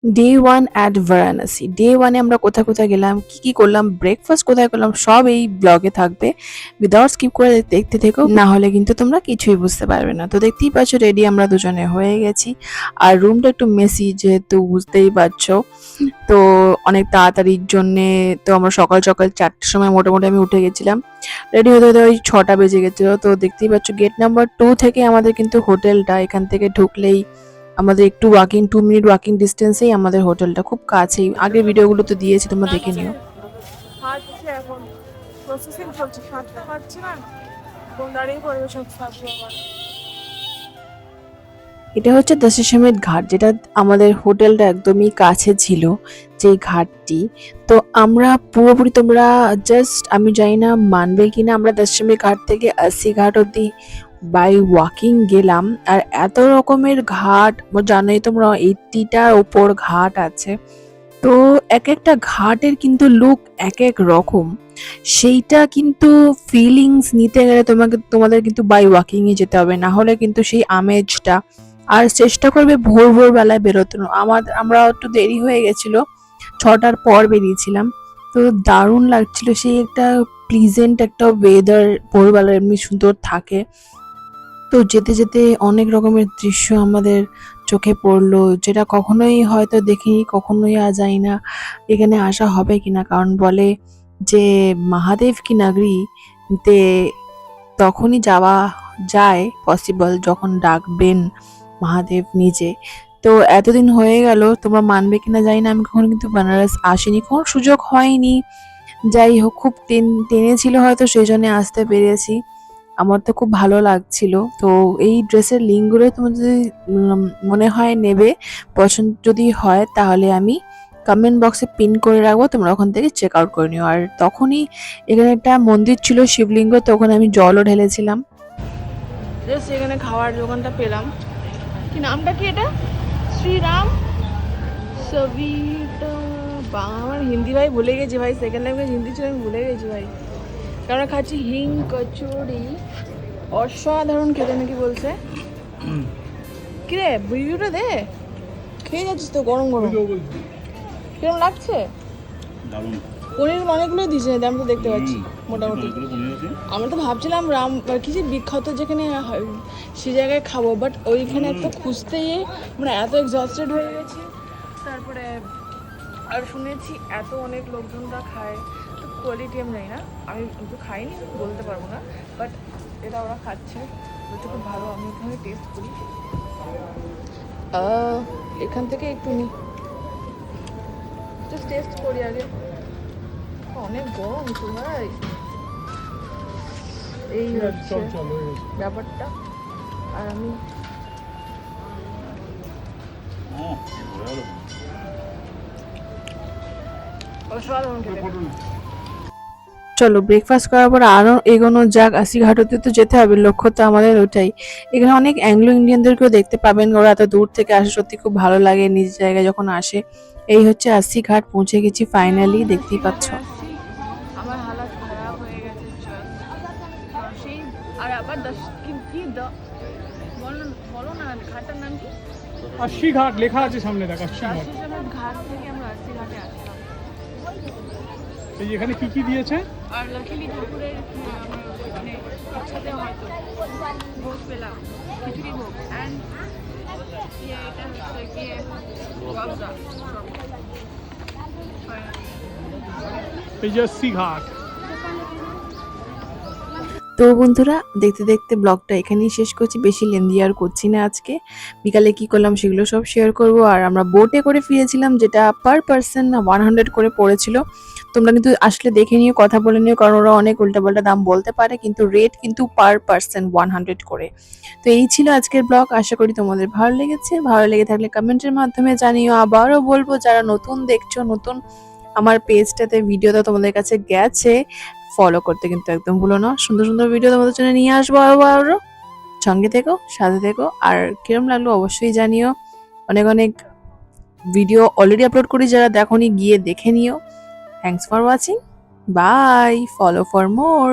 Day 1 at Varanasi. Day 1 এ আমরা কোথায়, কোথায় গেলাম, কি করলাম, ব্রেকফাস্ট কোথায় করলাম সব এই ব্লগে থাকবে। উইথআউট স্কিপ করে দেখতে থেকো, না হলে কিন্তু তোমরা কিছুই বুঝতে পারবে না। তো দেখতেই পাচ্ছ রেডি আমরা দুজনে হয়ে গেছি। আর রুমটা একটু মেসি যেহেতু বুঝতেই পারছো। তো অনেক তাড়াতাড়ির জন্যে তো আমরা সকাল, সকাল ৪ টের সময় মোটামুটি আমি উঠে গেছিলাম। রেডি হতে, হতে ওই ৬টা বেজে গেছিল। তো দেখতেই পাচ্ছ গেট নাম্বার 2 থেকে আমাদের কিন্তু হোটেলটা, এখান থেকে ঢুকলেই আমাদের একটু 2 মিনিট ওয়াকিং ডিস্টেন্সেই আমাদের হোটেলটা, খুব কাছেই। আগের ভিডিওগুলো তো দিয়েছি, তোমরা দেখে নিও। হাঁটছে এখন, প্রসেসিং চলছে, হাঁটতে পারছে না, এখন দাঁড়িয়ে পড়বে সব সাথে আমার। এটা হচ্ছে দশাশ্বমেধ ঘাট, যেটা আমাদের হোটেলটা একদমই কাছে ছিল, যেই ঘাটটি। তো আমরা পুরোপুরি, তোমরা জাস্ট, আমি জানি না মানবে কিনা, আমরা দশাশ্বমেধ ঘাট থেকে 80 ঘাট অব্দি বাই ওয়াকিং গেলাম। আর এত রকমের ঘাট, জানোই তোমরা 80টার ওপর ঘাট আছে। তো এক একটা ঘাটের কিন্তু লুক এক এক রকম। সেইটা কিন্তু ফিলিংস নিতে গেলে তোমাদের কিন্তু বাই ওয়াকিং এ যেতে হবে, না হলে কিন্তু সেই আমেজটা। আর চেষ্টা করবে ভোর ভোর বেলায় বেরোতে। আমরা একটু দেরি হয়ে গেছিল, 6টার পর বেরিয়েছিলাম। তো দারুণ লাগছিল, সেই একটা প্লিজেন্ট একটা ওয়েদার ভোরবেলা এমনি সুন্দর থাকে। তো যেতে যেতে অনেক রকমের দৃশ্য আমাদের চোখে পড়লো, যেটা কখনোই হয়তো দেখিনি, কখনোই যাই না এখানে আসা হবে কিনা। কারণ বলে যে মহাদেব কি নগরীতে তখনই যাওয়া যায় পসিবল যখন ডাকবেন মহাদেব নিজে। তো এতদিন হয়ে গেল, তোমরা মানবে কিনা জানি না, আমি কখনো কিন্তু বেনারস আসিনি, কোনো সুযোগ হয়নি। যাই হোক, খুব টেনেছিল হয়তো, সেই জন্য আসতে পেরেছি। আমার তো খুব ভালো লাগছিল। তো এই ড্রেসের লিঙ্কগুলো তোমার যদি মনে হয় নেবে, পছন্দ যদি হয়, তাহলে আমি কমেন্ট বক্সে পিন করে রাখবো, তোমরা ওখান থেকে চেক আউট করে নিও। আর তখনই এখানে একটা মন্দির ছিল শিবলিঙ্গ, তো ওখানে আমি জলও ঢেলেছিলাম। জাস্ট এখানে খাওয়ার দোকানটা পেলাম। কি নামটা কি এটা? শ্রীরাম সবিতা। আমার হিন্দি ভাই ভুলে গেছি ভাই, সেকেন্ড ল্যাঙ্গুয়েজ হিন্দি ছিল, আমি ভুলে গেছি ভাই। আমরা খাচ্ছি হিং কচুরি, অসাধারণ খেতে নাকি বলছে। কিরে রিভিউটা দে, খেয়ে যাচ্ছিস তো গরম গরম, কিরম লাগছে? পনির অনেকগুলো দিয়েছে, আমি তো দেখতে পাচ্ছি মোটামুটি। আমরা তো ভাবছিলাম রাম কি যে বিখ্যাত যেখানে সে জায়গায় খাবো, বাট ওইখানে তো খুঁজতে গিয়ে আমরা এত এক্সস্টেড হয়ে গেছি। তারপরে আর শুনেছি এত অনেক লোকজনরা খায়, তো কোয়ালিটি আমি জানি না, আমি কিন্তু খাইনি, বলতে পারবো না, বাট এটা ওরা খাচ্ছে, ওটা খুব ভালো। আমি এখানে টেস্ট করি, এখান থেকে একটু নিই, জাস্ট টেস্ট করি আগে। অনেক গরম তো ভাই, এই হচ্ছে ব্যাপারটা। আর আমি অসাধারণ খেতে। চলো ব্রেকফাস্ট করার পর আরো এগোনো যাক, 80 ঘাট অব্দি তো যেতে হবে, লক্ষ্য তো আমাদের ওটাই। এখানে অনেক অ্যাংলো ইন্ডিয়ানদেরকেও দেখতে পাবেন, ওরা এত দূর থেকে আসে, সত্যি খুব ভালো লাগে নিজ জায়গায় যখন আসে। এই হচ্ছে 80 ঘাট, পৌঁছে গেছি ফাইনালি, দেখতেই পাচ্ছ। আমার হালাত খারাপ হয়ে গেছে সেই। আর আবার বলো, বলো না ঘাটটার নাম কি? 80 ঘাট লেখা আছে সামনে, দেখ 80 ঘাট। ঘাট থেকে আমরা 80 ঘাটে আসলাম। এই এখানে কি কি দিয়েছে? আর লাকিলি ঠাকুরের আমার মানে ইচ্ছাতে হয়তো ভোগ পেলাম, খিচুড়ি ভোগ। অ্যান্ড এটা হচ্ছে গিয়ে গজা। এই যে 80 ঘাট। তো বন্ধুরা, দেখতে দেখতে ব্লগটা এখানেই শেষ করছি, বেশি লেন্দি আর করছি না আজকে। বিকালে কি করলাম সেগুলো সব শেয়ার করব। আর আমরা বোটে করে ফিরেছিলাম, যেটা পার পার্সন 100 করে পড়েছিল। তোমরা কিন্তু আসলে দেখে নিও, কথা বলে নিও, কারণ ওরা অনেক উল্টাপাল্টা দাম বলতে পারে, কিন্তু রেট কিন্তু পার পার্সন 100 করে। তো এই ছিল আজকের ব্লগ, আশা করি তোমাদের ভালো লেগেছে। ভালো লেগে থাকলে কমেন্টের মাধ্যমে জানিও। আবারও বলবো, যারা নতুন দেখছো, নতুন আমার পেজটাতে ভিডিওটা তোমাদের কাছে গেছে, ফলো করতে কিন্তু একদম ভুলো না। সুন্দর সুন্দর ভিডিও তোমাদের জন্য নিয়ে আসবো আবারও। সঙ্গে থেকো, সাথে থেকো। আর কিরম লাগলো অবশ্যই জানিও। অনেক অনেক ভিডিও অলরেডি আপলোড করি, যারা দেখোনি গিয়ে দেখে নিও। Thanks for watching, bye, follow for more.